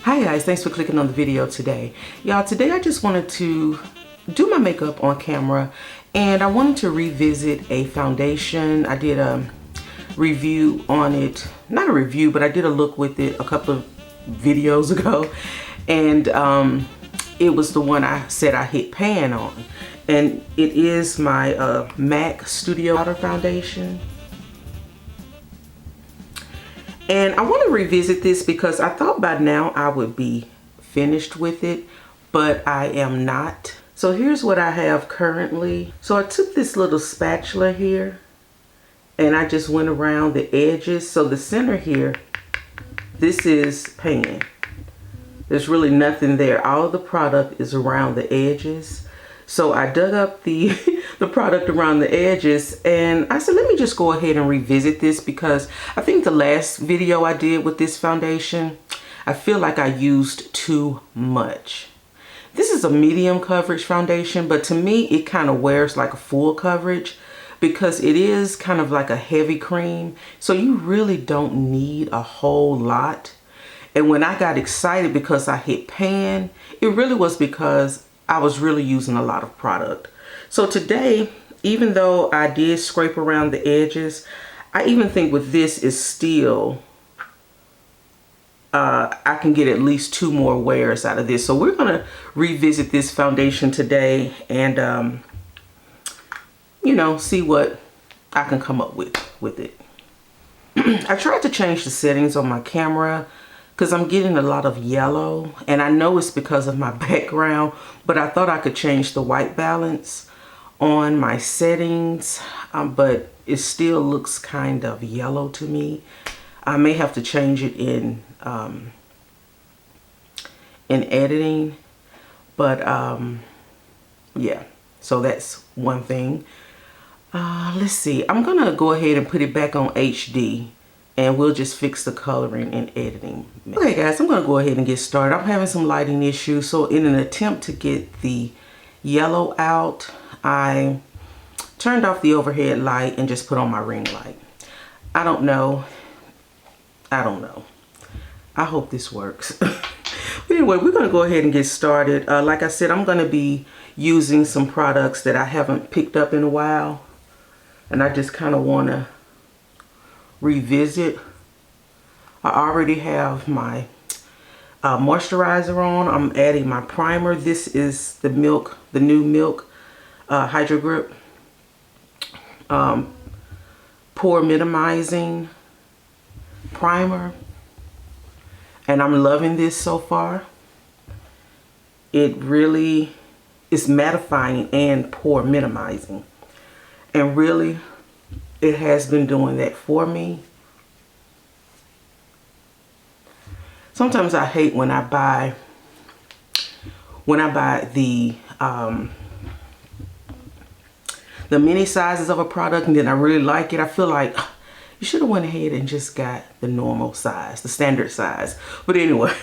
Hi guys, thanks for clicking on the video today. Y'all, today I just wanted to do my makeup on camera and I wanted to revisit a foundation. I did a review on it, not a review, but I did a look with it a couple of videos ago, and it was the one I said I hit pan on, and it is my MAC Studio Powder Foundation. And I want to revisit this because I thought by now I would be finished with it, but I am not. So here's what I have currently. So I took this little spatula here and I just went around the edges. So the center here, this is pan. There's really nothing there. All the product is around the edges. So I dug up the product around the edges and I said, let me just go ahead and revisit this because I think the last video I did with this foundation, I feel like I used too much. This is a medium coverage foundation, but to me, it kind of wears like a full coverage because it is kind of like a heavy cream. So you really don't need a whole lot. And when I got excited because I hit pan, it really was because I was really using a lot of product. So today, even though I did scrape around the edges, I even think with this is still, I can get at least 2 more wears out of this. So we're gonna revisit this foundation today and, you know, see what I can come up with it. I tried to change the settings on my camera because I'm getting a lot of yellow, and I know it's because of my background, but I thought I could change the white balance on my settings, but it still looks kind of yellow to me. I may have to change it in editing, but yeah, so that's one thing. Let's see, I'm gonna go ahead and put it back on HD and we'll just fix the coloring in editing. Okay guys, I'm gonna go ahead and get started. I'm having some lighting issues, so in an attempt to get the yellow out, I turned off the overhead light and just put on my ring light. I don't know. I hope this works. But anyway, we're gonna go ahead and get started. Like I said, I'm gonna be using some products that I haven't picked up in a while, and I just kind of wanna revisit. I already have my moisturizer on. I'm adding my primer. This is the new Milk Hydro Grip pore minimizing primer, and I'm loving this so far. It really is mattifying and pore minimizing, and really it has been doing that for me. Sometimes I hate when I buy the mini sizes of a product and then I really like it. I feel like you should have went ahead and just got the normal size, the standard size. But anyway,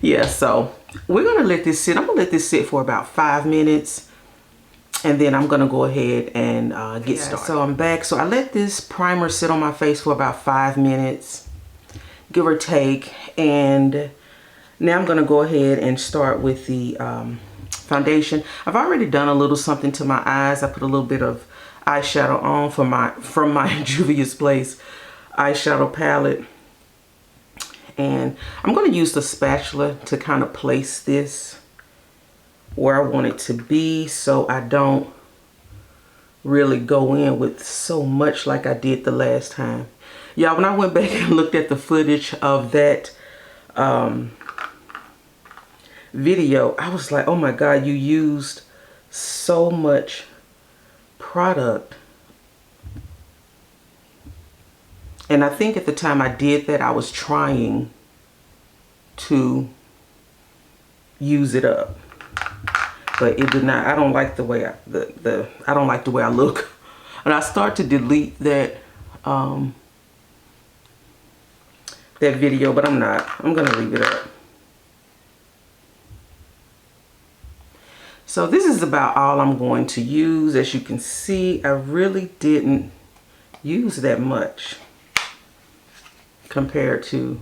yeah, so we're gonna let this sit. I'm gonna let this sit for about 5 minutes. And then I'm gonna go ahead and get started. So I'm back. So I let this primer sit on my face for about 5 minutes, give or take. And now I'm gonna go ahead and start with the foundation. I've already done a little something to my eyes. I put a little bit of eyeshadow on from my Juvia's Place eyeshadow palette. And I'm gonna use the spatula to kind of place this where I want it to be, so I don't really go in with so much like I did the last time. Y'all, when I went back and looked at the footage of that video, I was like, oh my God, you used so much product. And I think at the time I did that, I was trying to use it up. But it did not. I don't like the way I don't like the way I look, and I start to delete that that video, but I'm not. I'm gonna leave it up. So this is about all I'm going to use. As you can see, I really didn't use that much compared to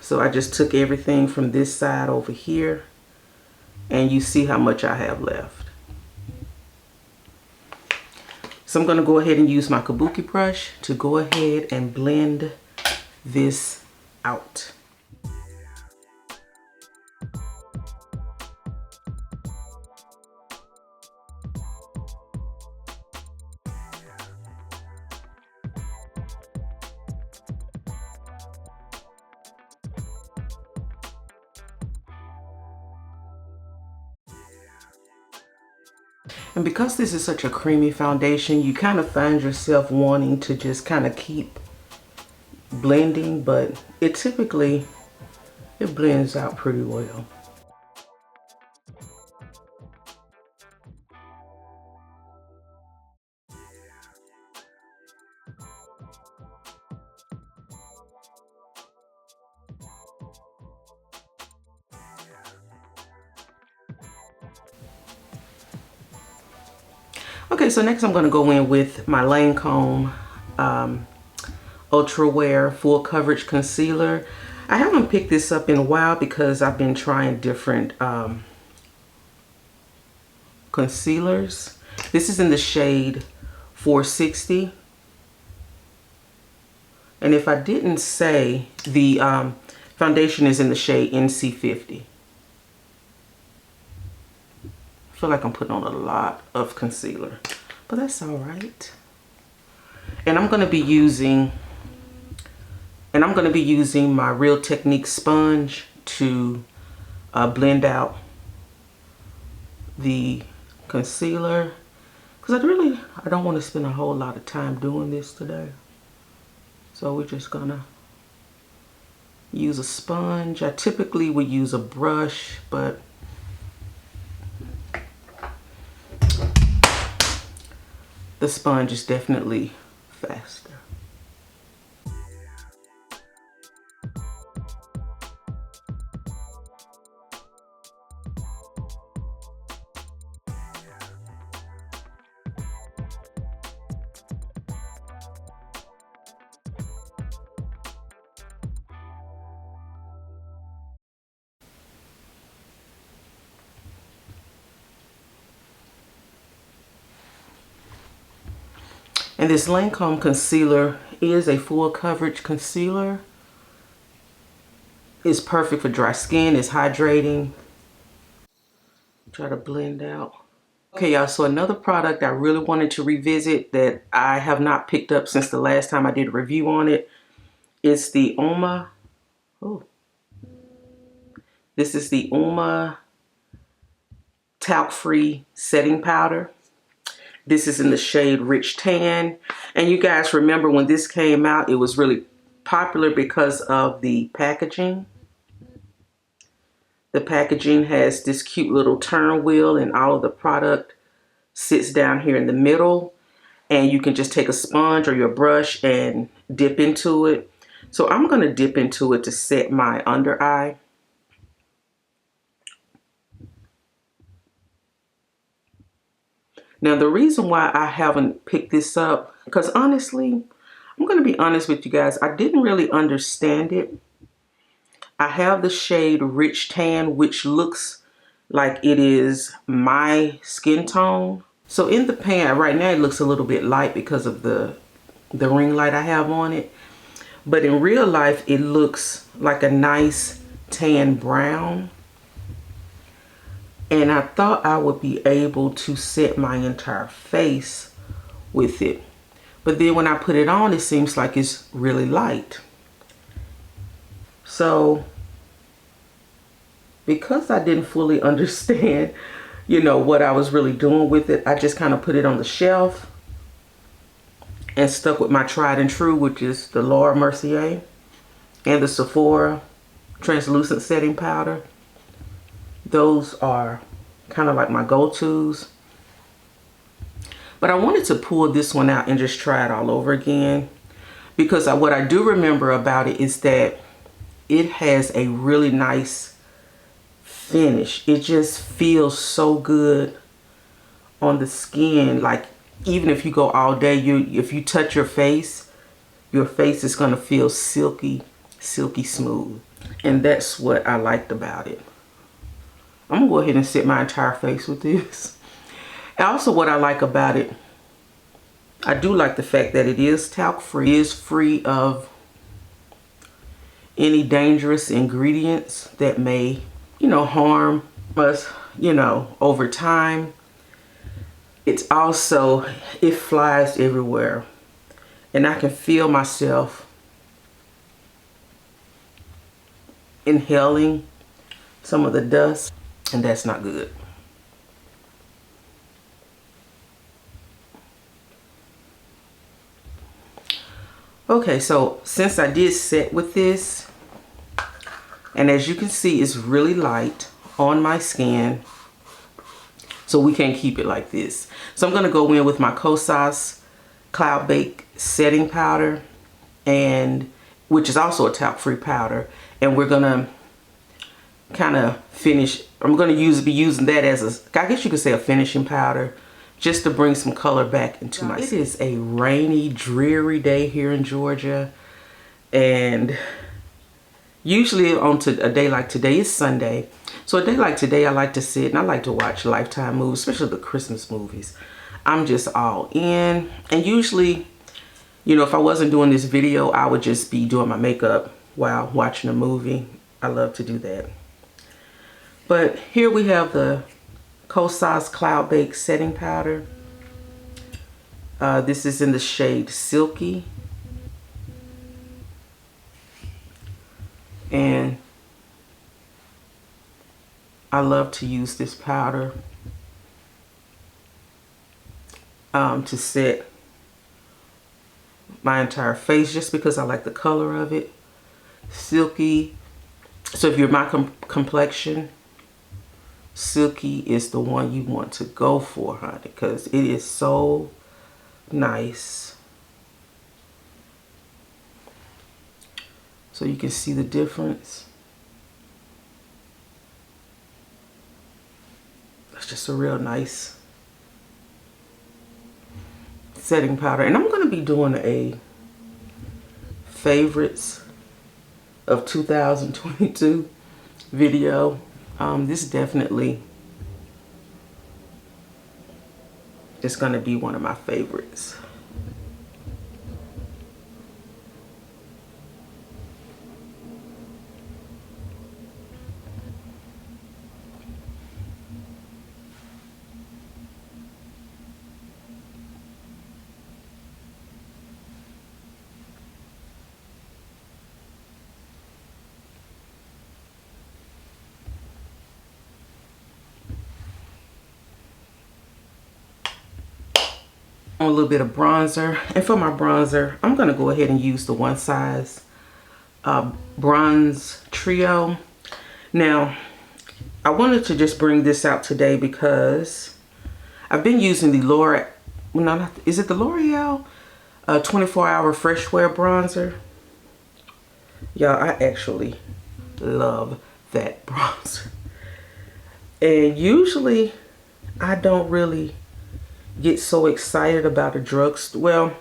So I just took everything from this side over here, and you see how much I have left. So I'm going to go ahead and use my kabuki brush to go ahead and blend this out. And because this is such a creamy foundation, you kind of find yourself wanting to just kind of keep blending, but it blends out pretty well. Okay, so next I'm going to go in with my Lancome Ultra Wear Full Coverage Concealer. I haven't picked this up in a while because I've been trying different concealers. This is in the shade 460. And if I didn't say, the foundation is in the shade NC50. I feel like I'm putting on a lot of concealer, but that's all right. And I'm going to be using my Real Technique sponge to blend out the concealer, because I don't want to spend a whole lot of time doing this today. So we're just gonna use a sponge. I typically would use a brush, but the sponge is definitely faster. And this Lancome concealer is a full coverage concealer. It's perfect for dry skin. It's hydrating. Try to blend out. Okay, y'all, so another product I really wanted to revisit that I have not picked up since the last time I did a review on it is the Uoma. Oh. This is the Uoma talc-free setting powder. This is in the shade Rich Tan. And you guys remember when this came out, it was really popular because of the packaging. The packaging has this cute little turn wheel, and all of the product sits down here in the middle. And you can just take a sponge or your brush and dip into it. So I'm going to dip into it to set my under eye. Now, the reason why I haven't picked this up, because honestly, I'm going to be honest with you guys, I didn't really understand it. I have the shade Rich Tan, which looks like it is my skin tone. So in the pan right now, it looks a little bit light because of the ring light I have on it. But in real life, it looks like a nice tan brown. And I thought I would be able to set my entire face with it. But then when I put it on, it seems like it's really light. So because I didn't fully understand, what I was really doing with it, I just kind of put it on the shelf and stuck with my tried and true, which is the Laura Mercier and the Sephora translucent setting powder. Those are kind of like my go-tos. But I wanted to pull this one out and just try it all over again, because what I do remember about it is that it has a really nice finish. It just feels so good on the skin. Like, even if you go all day, if you touch your face is going to feel silky smooth. And that's what I liked about it. I'm gonna go ahead and set my entire face with this. And also what I like about it, I do like the fact that it is talc free. It is free of any dangerous ingredients that may, you know, harm us, you know, over time. It's also, it flies everywhere. And I can feel myself inhaling some of the dust, and that's not good. Okay, so since I did set with this, and as you can see, it's really light on my skin, so we can't keep it like this. So I'm gonna go in with my Kosas Cloud Bake setting powder, and which is also a talc-free powder, and we're gonna kind of finish. I'm gonna be using that as a, I guess you could say, a finishing powder, just to bring some color back into my skin. It is a rainy, dreary day here in Georgia, and usually on a day like today, is Sunday. So a day like today, I like to sit and I like to watch Lifetime movies, especially the Christmas movies. I'm just all in. And usually, you know, if I wasn't doing this video, I would just be doing my makeup while watching a movie. I love to do that. But here we have the Kosas Cloud Bake setting powder. This is in the shade Silky. And I love to use this powder to set my entire face, just because I like the color of it. Silky. So if you're my complexion, Silky is the one you want to go for, honey, because it is so nice. So you can see the difference. It's just a real nice setting powder. And I'm going to be doing a favorites of 2022 video. This definitely is going to be one of my favorites. A little bit of bronzer, and for my bronzer I'm going to go ahead and use the One Size Bronze Trio. Now I wanted to just bring this out today because I've been using the L'Oreal, no, not, is it the L'Oreal 24-hour fresh wear bronzer? Y'all, I actually love that bronzer, and usually I don't really get so excited about a drugstore. Well,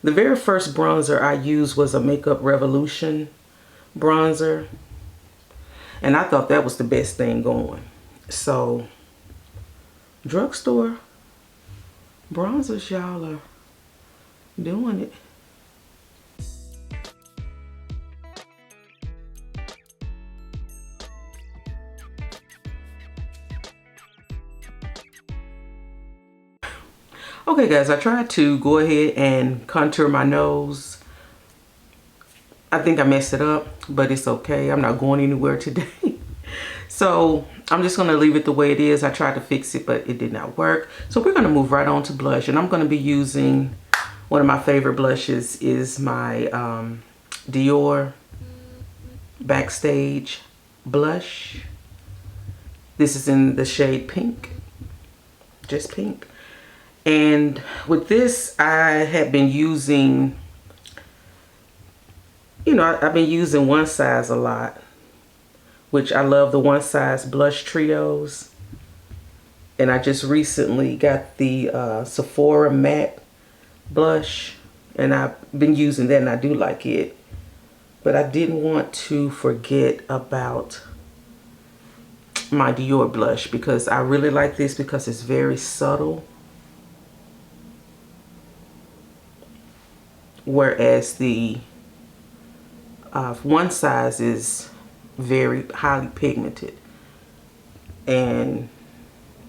the very first bronzer I used was a Makeup Revolution bronzer, and I thought that was the best thing going. So drugstore bronzers, y'all are doing it. Okay guys, I tried to go ahead and contour my nose. I think I messed it up, but it's okay. I'm not going anywhere today. So I'm just going to leave it the way it is. I tried to fix it, but it did not work. So we're going to move right on to blush. And I'm going to be using, one of my favorite blushes is my Dior Backstage blush. This is in the shade Pink, just pink. And with this, I have been using, you know, I've been using One Size a lot, which I love the One Size blush trios. And I just recently got the Sephora matte blush, and I've been using that, and I do like it. But I didn't want to forget about my Dior blush because I really like this because it's very subtle. Whereas the one size is very highly pigmented. And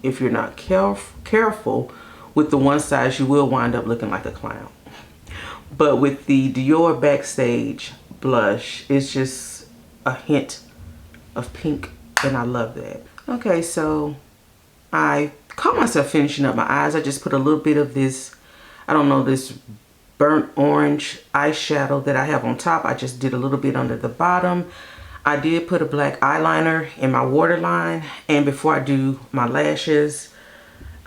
if you're not careful with the one size, you will wind up looking like a clown. But with the Dior Backstage blush, it's just a hint of pink, and I love that. Okay, so I caught myself finishing up my eyes. I just put a little bit of this, I don't know, this burnt orange eyeshadow that I have on top. I just did a little bit under the bottom. I did put a black eyeliner in my waterline, and before I do my lashes,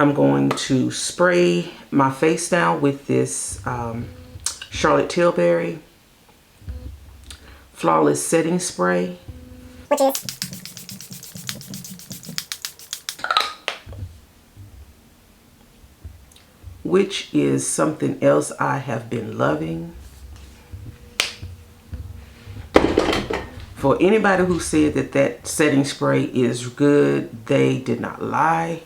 I'm going to spray my face down with this Charlotte Tilbury Flawless Setting Spray. Which is something else I have been loving. For anybody who said that that setting spray is good, they did not lie.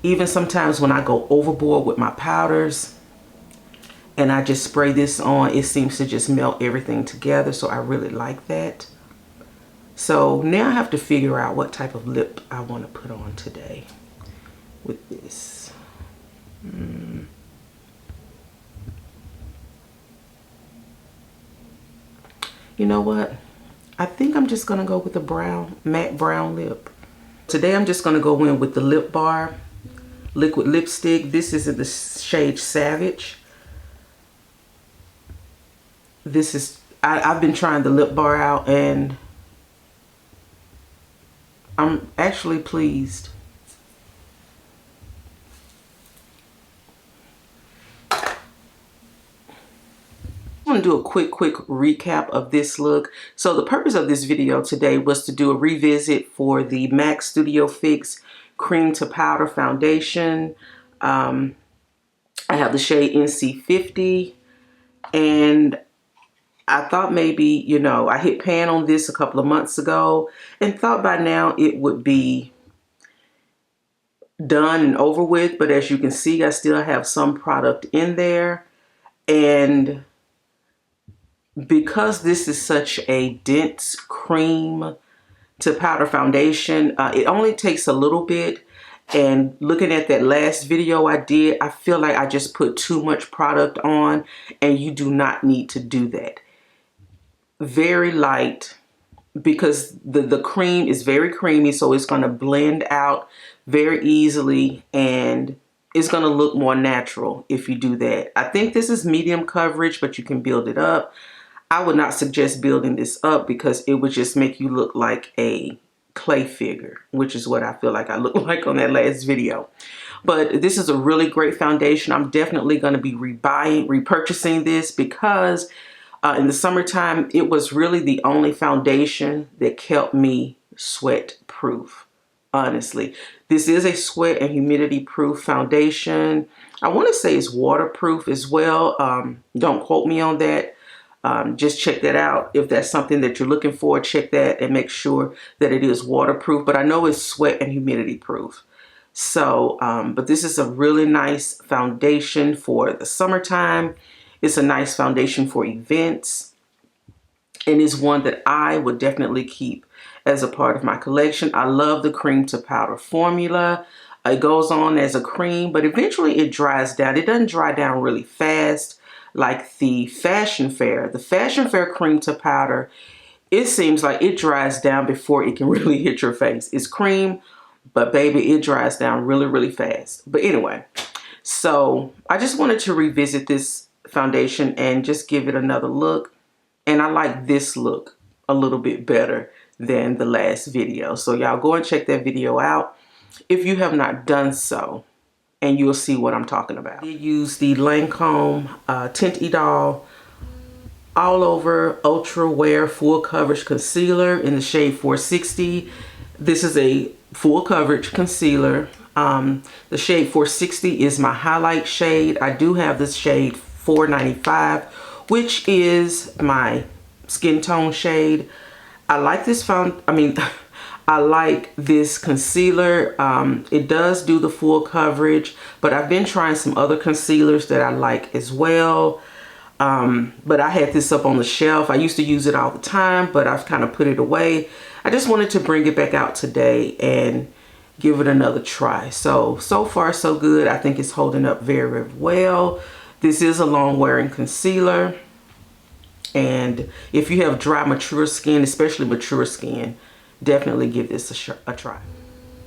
Even sometimes when I go overboard with my powders and I just spray this on, it seems to just melt everything together. So I really like that. So now I have to figure out what type of lip I want to put on today with this. You know what? I think I'm just going to go with the brown, matte brown lip. Today I'm just going to go in with the Lip Bar liquid lipstick. This is in the shade Savage. This is, I've been trying the Lip Bar out and I'm actually pleased. I'm going to do a quick recap of this look. So the purpose of this video today was to do a revisit for the MAC Studio Fix Cream to Powder Foundation. I have the shade NC50, and I thought maybe, you know, I hit pan on this a couple of months ago and thought by now it would be done and over with. But as you can see, I still have some product in there. And because this is such a dense cream to powder foundation, it only takes a little bit. And looking at that last video I did, I feel like I just put too much product on, and you do not need to do that. Very light, because the cream is very creamy, so it's going to blend out very easily and it's going to look more natural if you do that. I think this is medium coverage, but you can build it up. I would not suggest building this up because it would just make you look like a clay figure, which is what I feel like I look like on that last video. But this is a really great foundation. I'm definitely going to be repurchasing this because in the summertime, it was really the only foundation that kept me sweat proof. Honestly, this is a sweat and humidity proof foundation. I want to say it's waterproof as well. Don't quote me on that. Just check that out. If that's something that you're looking for, check that and make sure that it is waterproof. But I know it's sweat and humidity proof. So, but this is a really nice foundation for the summertime. It's a nice foundation for events. And it's one that I would definitely keep as a part of my collection. I love the cream to powder formula. It goes on as a cream, but eventually it dries down. It doesn't dry down really fast like the Fashion Fair. The Fashion Fair cream to powder, it seems like it dries down before it can really hit your face. It's cream, but baby, it dries down really fast. But anyway, so I just wanted to revisit this foundation and just give it another look. And I like this look a little bit better than the last video. So y'all go and check that video out if you have not done so, and you'll see what I'm talking about. I use the Lancome Tint Idole All Over Ultra Wear Full Coverage Concealer in the shade 460. This is a full coverage concealer. The shade 460 is my highlight shade. I do have this shade 495, which is my skin tone shade. I like this I like this concealer. It does do the full coverage, but I've been trying some other concealers that I like as well. But I had this up on the shelf. I used to use it all the time, but I've kind of put it away. I just wanted to bring it back out today and give it another try. So far so good. I think it's holding up very, very well. This is a long wearing concealer. And if you have dry, mature skin, especially mature skin, definitely give this a try.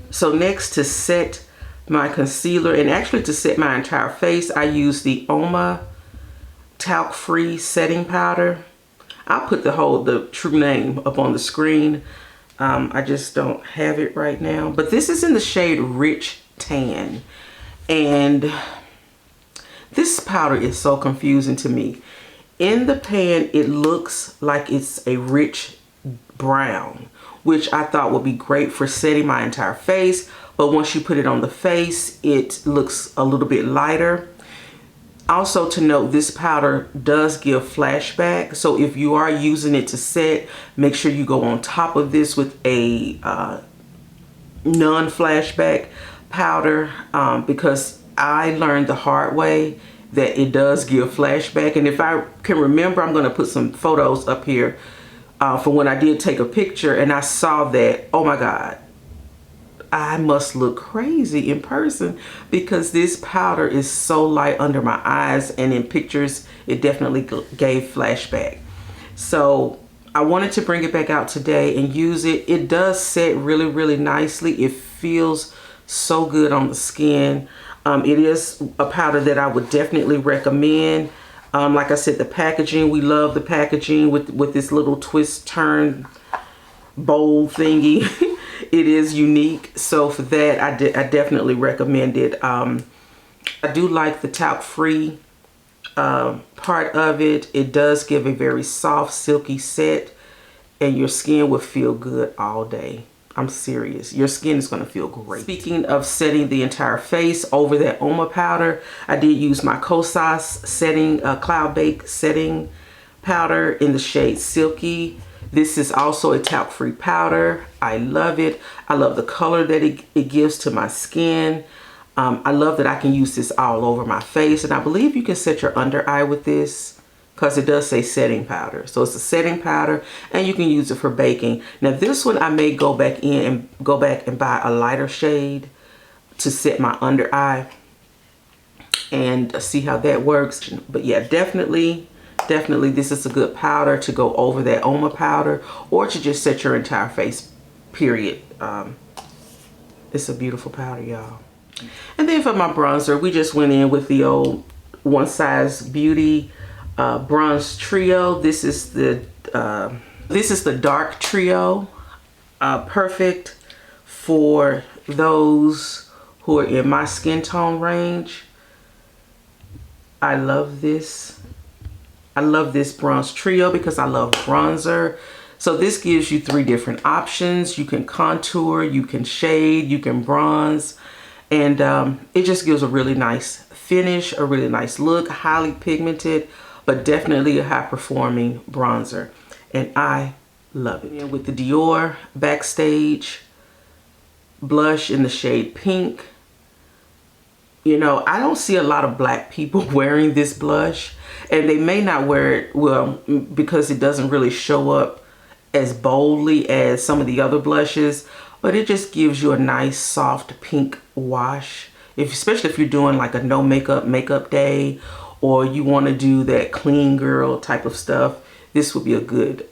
So next, to set my concealer, and actually to set my entire face, I use the Oma Talc Free Setting Powder. I'll put the true name up on the screen. I just don't have it right now. But this is in the shade Rich Tan. And this powder is so confusing to me. In the pan, it looks like it's a rich brown, which I thought would be great for setting my entire face. But once you put it on the face, it looks a little bit lighter. Also to note, this powder does give flashback. So if you are using it to set, make sure you go on top of this with a non-flashback powder, because I learned the hard way that it does give flashback. And if I can remember, I'm going to put some photos up here for when I did take a picture and I saw that, oh my God, I must look crazy in person, because this powder is so light under my eyes, and in pictures it definitely gave flashback. So I wanted to bring it back out today and use it. It does set really, really nicely. It feels so good on the skin. It is a powder that I would definitely recommend. Like I said, the packaging, we love the packaging with this little twist turn bowl thingy. It is unique. So for that, I definitely recommend it. I do like the talc free part of it. It does give a very soft, silky set, and your skin will feel good all day. I'm serious. Your skin is going to feel great. Speaking of setting the entire face over that Oma powder, I did use my Kosas setting, Cloud Bake setting powder in the shade Silky. This is also a talc-free powder. I love it. I love the color that it gives to my skin. I love that I can use this all over my face. And I believe you can set your under eye with this, because it does say setting powder. So it's a setting powder, and you can use it for baking. Now this one, I may go back and buy a lighter shade to set my under eye and see how that works. But yeah, definitely this is a good powder to go over that Oma powder, or to just set your entire face, period. It's a beautiful powder, y'all. And then for my bronzer, we just went in with the old One Size Beauty bronze trio. This is the dark trio, perfect for those who are in my skin tone range. I love this. I love this bronze trio because I love bronzer. So this gives you 3 different options. You can contour, you can shade, you can bronze, and it just gives a really nice finish, a really nice look, highly pigmented, but definitely a high performing bronzer, and I love it. And with the Dior Backstage blush in the shade Pink, you know, I don't see a lot of black people wearing this blush, and they may not wear it well because it doesn't really show up as boldly as some of the other blushes, but it just gives you a nice soft pink wash, especially if you're doing like a no makeup day, or you want to do that clean girl type of stuff. This would be a good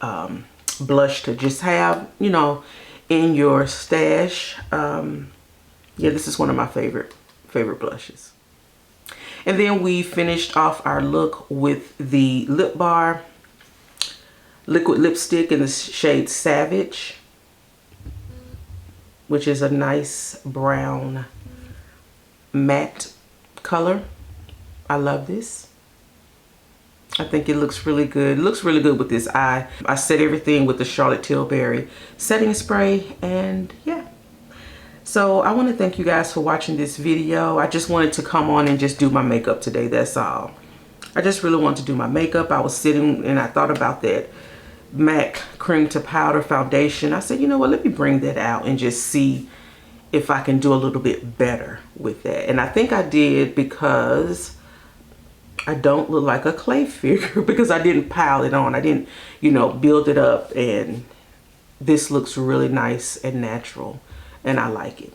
blush to just have, you know, in your stash. Yeah, this is one of my favorite blushes. And then we finished off our look with the Lip Bar liquid lipstick in the shade Savage, which is a nice brown matte color. I love this. I think it looks really good. It looks really good with this eye. I set everything with the Charlotte Tilbury setting spray, and yeah. So I want to thank you guys for watching this video. I just wanted to come on and just do my makeup today, that's all. I just really wanted to do my makeup. I was sitting and I thought about that MAC cream to powder foundation. I said, you know what, let me bring that out and just see if I can do a little bit better with that. And I think I did, because I don't look like a clay figure because I didn't pile it on. I didn't, you know, build it up, and this looks really nice and natural, and I like it.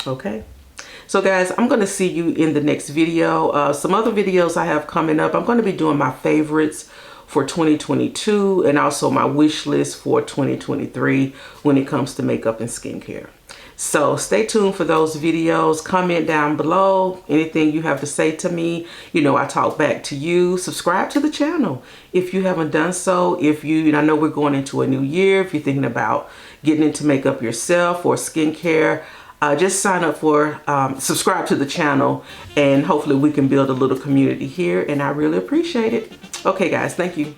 Okay. So guys, I'm going to see you in the next video. Some other videos I have coming up. I'm going to be doing my favorites for 2022 and also my wish list for 2023 when it comes to makeup and skincare. So stay tuned for those videos. Comment down below anything you have to say to me. You know, I talk back to you. Subscribe to the channel if you haven't done so. If you, and I know we're going into a new year, if you're thinking about getting into makeup yourself or skincare, just sign up for, subscribe to the channel, and hopefully we can build a little community here, and I really appreciate it. Okay guys, thank you.